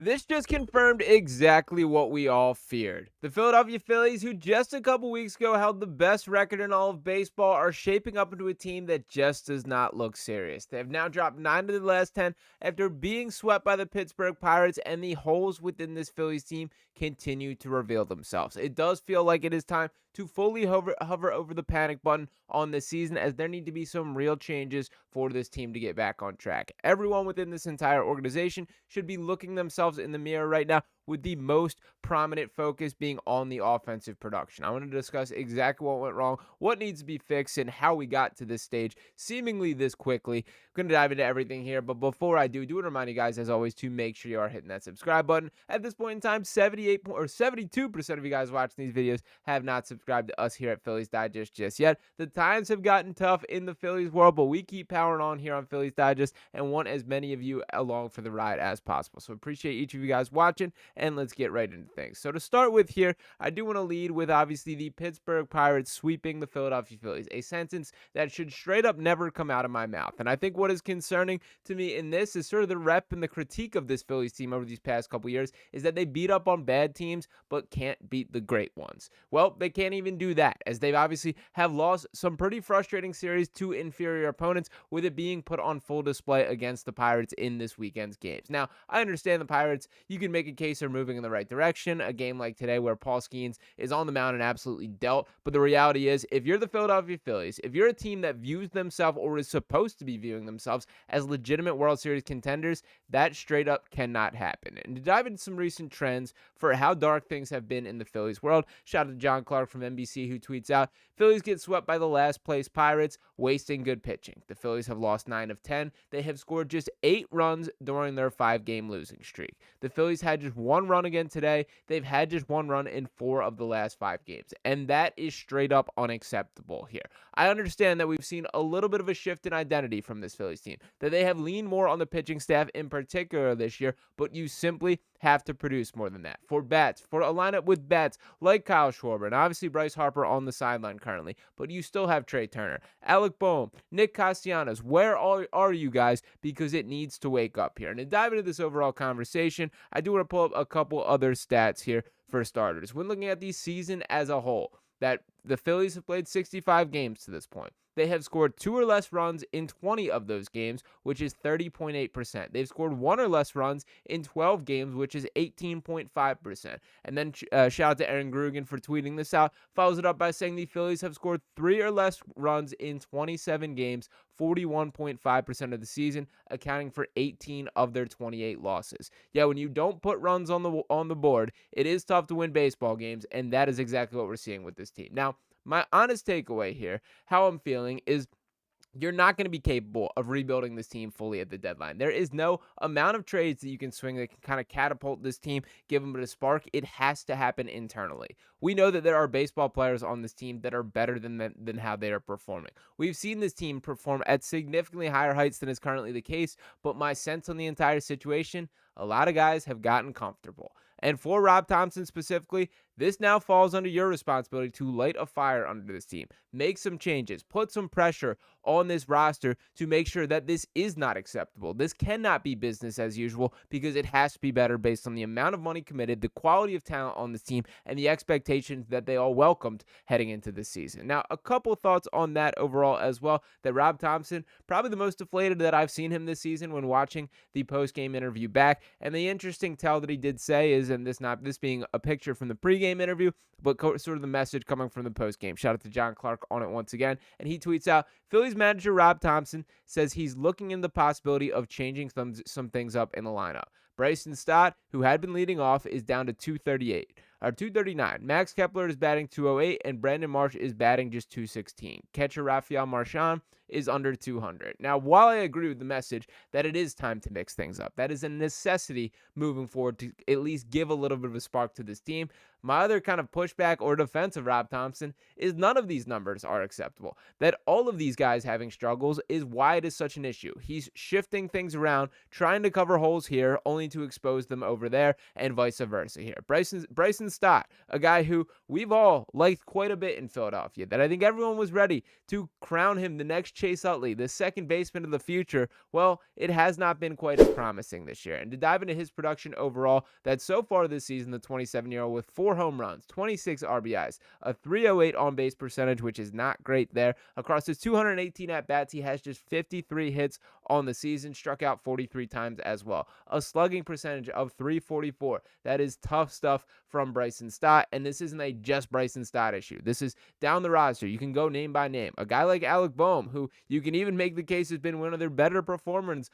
This just confirmed exactly what we all feared. The Philadelphia Phillies, who just a couple weeks ago held the best record in all of baseball, are shaping up into a team that just does not look serious. They have now dropped 9 of the last 10 after being swept by the Pittsburgh Pirates, and the holes within this Phillies team continue to reveal themselves. It does feel like it is time to fully hover over the panic button on this season, as there need to be some real changes for this team to get back on track. Everyone within this entire organization should be looking themselves in the mirror right now, with the most prominent focus being on the offensive production. I want to discuss exactly what went wrong, what needs to be fixed, and how we got to this stage seemingly this quickly. I'm going to dive into everything here, but before I do want to remind you guys, as always, to make sure you are hitting that subscribe button. At this point in time, 72% of you guys watching these videos have not subscribed to us here at Phillies Digest just yet. The times have gotten tough in the Phillies world, but we keep powering on here on Phillies Digest and want as many of you along for the ride as possible. So appreciate each of you guys watching, and let's get right into things. So to start with here, I do want to lead with obviously the Pittsburgh Pirates sweeping the Philadelphia Phillies, a sentence that should straight up never come out of my mouth. And I think what is concerning to me in this is sort of the rep and the critique of this Phillies team over these past couple years is that they beat up on bad teams but can't beat the great ones. Well, they can't even do that, as they've obviously have lost some pretty frustrating series to inferior opponents, with it being put on full display against the Pirates in this weekend's games. Now, I understand the Pirates, you can make a case they're moving in the right direction. A game like today where Paul Skeens is on the mound and absolutely dealt. But the reality is, if you're the Philadelphia Phillies, if you're a team that views themselves or is supposed to be viewing themselves as legitimate World Series contenders, that straight up cannot happen. And to dive into some recent trends for how dark things have been in the Phillies world, shout out to John Clark from NBC, who tweets out, Phillies get swept by the last place Pirates, wasting good pitching. The Phillies have lost 9 of 10. They have scored just 8 runs during their 5-game losing streak. The Phillies had just 1 run again today. They've had just 1 run in 4 of the last 5 games. And that is straight up unacceptable here. I understand that we've seen a little bit of a shift in identity from this Phillies team, that they have leaned more on the pitching staff in particular this year, but you simply have to produce more than that. For bats, for a lineup with bats like Kyle Schwarber, and obviously Bryce Harper on the sideline currently, but you still have Trey Turner, Alec Boehm, Nick Castellanos. Where are you guys? Because it needs to wake up here. And to dive into this overall conversation, I do want to pull up a couple other stats here for starters. When looking at the season as a whole, that the Phillies have played 65 games to this point. They have scored 2 or less runs in 20 of those games, which is 30.8%. They've scored 1 or less runs in 12 games, which is 18.5%. And then shout out to Aaron Grugan for tweeting this out. Follows it up by saying the Phillies have scored 3 or less runs in 27 games, 41.5% of the season, accounting for 18 of their 28 losses. Yeah, when you don't put runs on the board, it is tough to win baseball games, and that is exactly what we're seeing with this team. Now, my honest takeaway here, how I'm feeling, is you're not going to be capable of rebuilding this team fully at the deadline. There is no amount of trades that you can swing that can kind of catapult this team, give them a spark. It has to happen internally. We know that there are baseball players on this team that are better than how they are performing. We've seen this team perform at significantly higher heights than is currently the case, but my sense on the entire situation, a lot of guys have gotten comfortable. And for Rob Thomson specifically, this now falls under your responsibility to light a fire under this team. Make some changes. Put some pressure on this roster to make sure that this is not acceptable. This cannot be business as usual, because it has to be better based on the amount of money committed, the quality of talent on this team, and the expectations that they all welcomed heading into this season. Now, a couple thoughts on that overall as well, that Rob Thomson, probably the most deflated that I've seen him this season when watching the post-game interview back. And the interesting tell that he did say is, and this being a picture from the pregame interview, but sort of the message coming from the postgame. Shout out to John Clark on it once again. And he tweets out, Phillies manager Rob Thomson says he's looking into the possibility of changing some things up in the lineup. Bryson Stott, who had been leading off, is down to 239. Max Kepler is batting 208, and Brandon Marsh is batting just 216. Catcher Rafael Marchand is under 200. Now, while I agree with the message that it is time to mix things up, that is a necessity moving forward to at least give a little bit of a spark to this team, my other kind of pushback or defense of Rob Thomson is none of these numbers are acceptable. That all of these guys having struggles is why it is such an issue. He's shifting things around, trying to cover holes here, only to expose them over there, and vice versa here. Bryson Stott, a guy who we've all liked quite a bit in Philadelphia, that I think everyone was ready to crown him the next Chase Utley, the second baseman of the future. Well, it has not been quite as promising this year. And to dive into his production overall, that so far this season, the 27-year-old with 4 home runs, 26 RBIs, a 308 on base percentage, which is not great there. Across his 218 at bats, he has just 53 hits on the season, struck out 43 times as well. A slugging percentage of 344. That is tough stuff from Bryson Stott, and this isn't a just Bryson Stott issue. This is down the roster. You can go name by name. A guy like Alec Boehm, who you can even make the case has been one of their better performers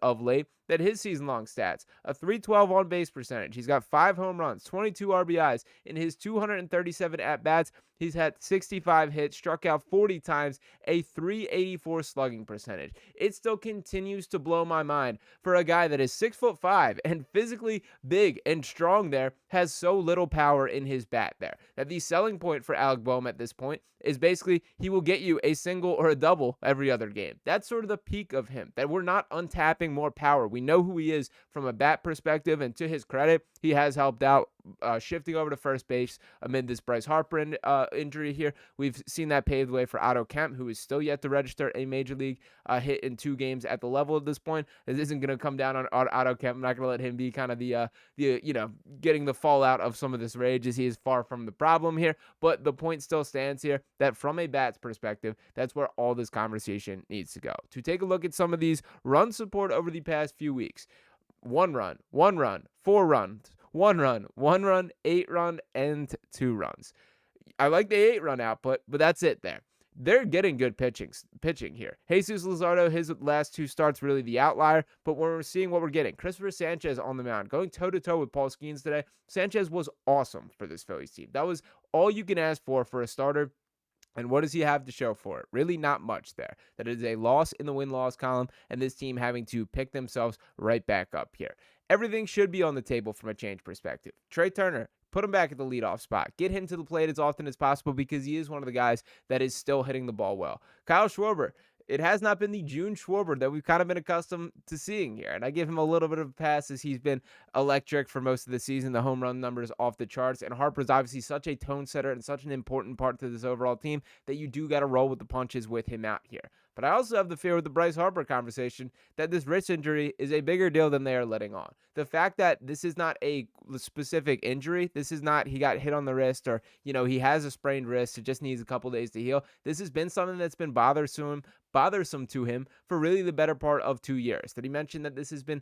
of late, that his season-long stats, a 312 on-base percentage. He's got 5 home runs, 22 RBIs. In his 237 at-bats, he's had 65 hits, struck out 40 times, a 384 slugging percentage. It still continues to blow my mind for a guy that is 6'5" and physically big and strong there, has so little power in his bat there. That the selling point for Alec Boehm at this point is basically he will get you a single or a double every other game. That's sort of the peak of him, that we're not untapping more power. We know who he is from a bat perspective, and to his credit, he has helped out shifting over to first base amid this Bryce Harper injury here. We've seen that pave the way for Otto Kemp, who is still yet to register a major league hit in 2 games at the level at this point. This isn't going to come down on Otto Kemp. I'm not going to let him be kind of the getting the fallout of some of this rage, as he is far from the problem here. But the point still stands here that from a bat's perspective, that's where all this conversation needs to go. To take a look at some of these run support over the past few weeks. 1 run, 4 runs, 1 run, 8 run, and 2 runs. I like the 8 run output, but that's it there. They're getting good pitching here. Jesus Luzardo, his last 2 starts, really the outlier, but we're seeing what we're getting. Christopher Sanchez on the mound, going toe-to-toe with Paul Skeens today. Sanchez was awesome for this Phillies team. That was all you can ask for a starter. And what does he have to show for it? Really not much there. That is a loss in the win-loss column, and this team having to pick themselves right back up here. Everything should be on the table from a change perspective. Trey Turner, put him back at the leadoff spot. Get him to the plate as often as possible because he is one of the guys that is still hitting the ball well. Kyle Schwarber, it has not been the June Schwarber that we've kind of been accustomed to seeing here. And I give him a little bit of a pass as he's been electric for most of the season. The home run numbers off the charts. And Harper's obviously such a tone setter and such an important part to this overall team that you do got to roll with the punches with him out here. But I also have the fear with the Bryce Harper conversation that this wrist injury is a bigger deal than they are letting on. The fact that this is not a specific injury, this is not he got hit on the wrist or, he has a sprained wrist, it just needs a couple days to heal. This has been something that's been bothersome to him for really the better part of 2 years. That he mentioned that this has been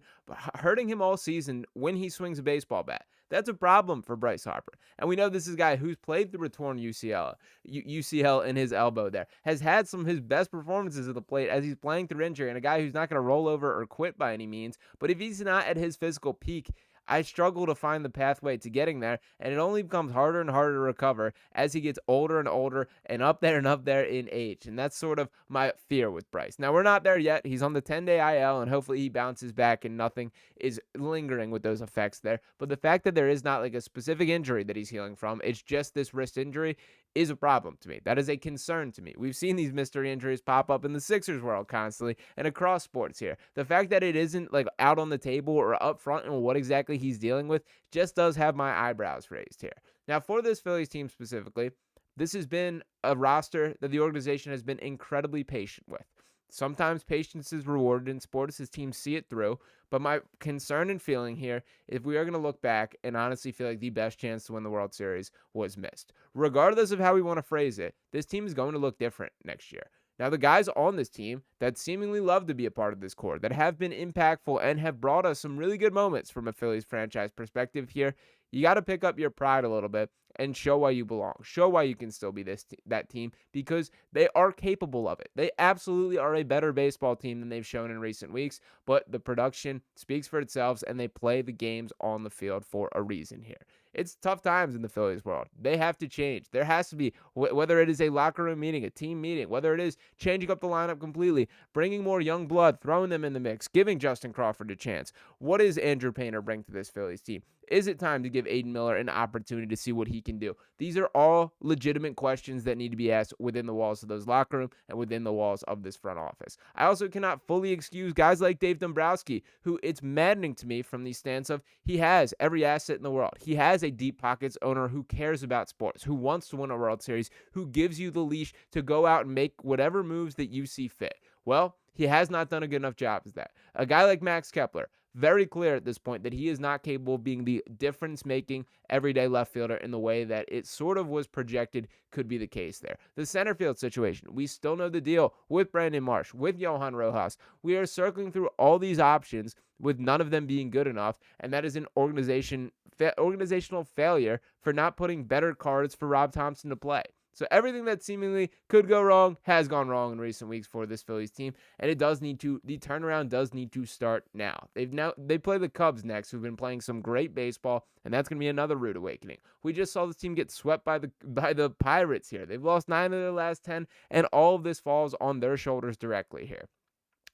hurting him all season when he swings a baseball bat. That's a problem for Bryce Harper. And we know this is a guy who's played through a torn UCL in his elbow there, has had some of his best performances at the plate as he's playing through injury, and a guy who's not going to roll over or quit by any means. But if he's not at his physical peak, I struggle to find the pathway to getting there, and it only becomes harder and harder to recover as he gets older and older and up there in age. And that's sort of my fear with Bryce. Now, we're not there yet. He's on the 10-day IL, and hopefully he bounces back and nothing is lingering with those effects there. But the fact that there is not like a specific injury that he's healing from, it's just this wrist injury, is a problem to me. That is a concern to me. We've seen these mystery injuries pop up in the Sixers world constantly and across sports here. The fact that it isn't like out on the table or up front and what exactly he's dealing with just does have my eyebrows raised here. Now, for this Phillies team specifically, this has been a roster that the organization has been incredibly patient with. Sometimes patience is rewarded in sports as teams see it through, but my concern and feeling here, if we are going to look back and honestly feel like the best chance to win the World Series was missed. Regardless of how we want to phrase it, this team is going to look different next year. Now, the guys on this team that seemingly love to be a part of this core, that have been impactful and have brought us some really good moments from a Phillies franchise perspective here, you got to pick up your pride a little bit and show why you belong. Show why you can still be that team, because they are capable of it. They absolutely are a better baseball team than they've shown in recent weeks, but the production speaks for itself, and they play the games on the field for a reason here. It's tough times in the Phillies world. They have to change. There has to be, whether it is a locker room meeting, a team meeting, whether it is changing up the lineup completely, bringing more young blood, throwing them in the mix, giving Justin Crawford a chance. What does Andrew Painter bring to this Phillies team? Is it time to give Aiden Miller an opportunity to see what he can do? These are all legitimate questions that need to be asked within the walls of those locker room and within the walls of this front office. I also cannot fully excuse guys like Dave Dombrowski, who it's maddening to me from the stance of he has every asset in the world. He has a deep pockets owner who cares about sports, who wants to win a World Series, who gives you the leash to go out and make whatever moves that you see fit. Well, he has not done a good enough job as that. A guy like Max Kepler, very clear at this point that he is not capable of being the difference-making everyday left fielder in the way that it sort of was projected could be the case there. The center field situation, we still know the deal with Brandon Marsh, with Johan Rojas. We are circling through all these options with none of them being good enough, and that is an organizational failure for not putting better cards for Rob Thomson to play. So everything that seemingly could go wrong has gone wrong in recent weeks for this Phillies team, and the turnaround does need to start now. They play the Cubs next, who've been playing some great baseball, and that's going to be another rude awakening. We just saw this team get swept by the Pirates here. They've lost 9 of their last 10, and all of this falls on their shoulders directly here.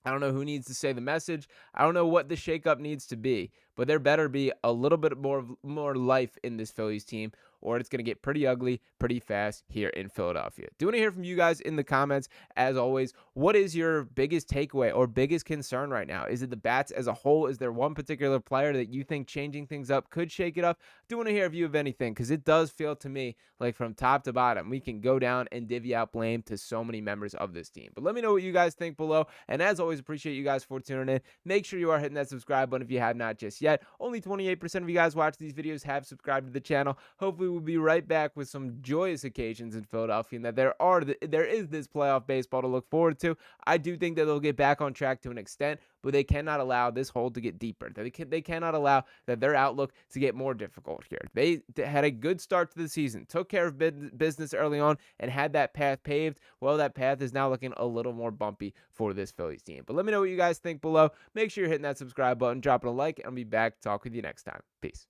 I don't know who needs to say the message. I don't know what the shakeup needs to be, but there better be a little bit more life in this Phillies team, or it's going to get pretty ugly pretty fast here in Philadelphia. Do want to hear from you guys in the comments. As always, what is your biggest takeaway or biggest concern right now? Is it the bats as a whole? Is there one particular player that you think changing things up could shake it up? Do want to hear if you have anything, because it does feel to me like from top to bottom, we can go down and divvy out blame to so many members of this team. But let me know what you guys think below. And as always, appreciate you guys for tuning in. Make sure you are hitting that subscribe button if you have not just yet. Only 28% of you guys watch these videos have subscribed to the channel. Hopefully we'll be right back with some joyous occasions in Philadelphia, and that there is this playoff baseball to look forward to. I do think that they'll get back on track to an extent, but they cannot allow this hole to get deeper. They cannot allow that their outlook to get more difficult here. They had a good start to the season, took care of business early on, and had that path paved. Well, that path is now looking a little more bumpy for this Phillies team. But let me know what you guys think below. Make sure you're hitting that subscribe button, dropping a like, and I'll be back to talk with you next time. Peace.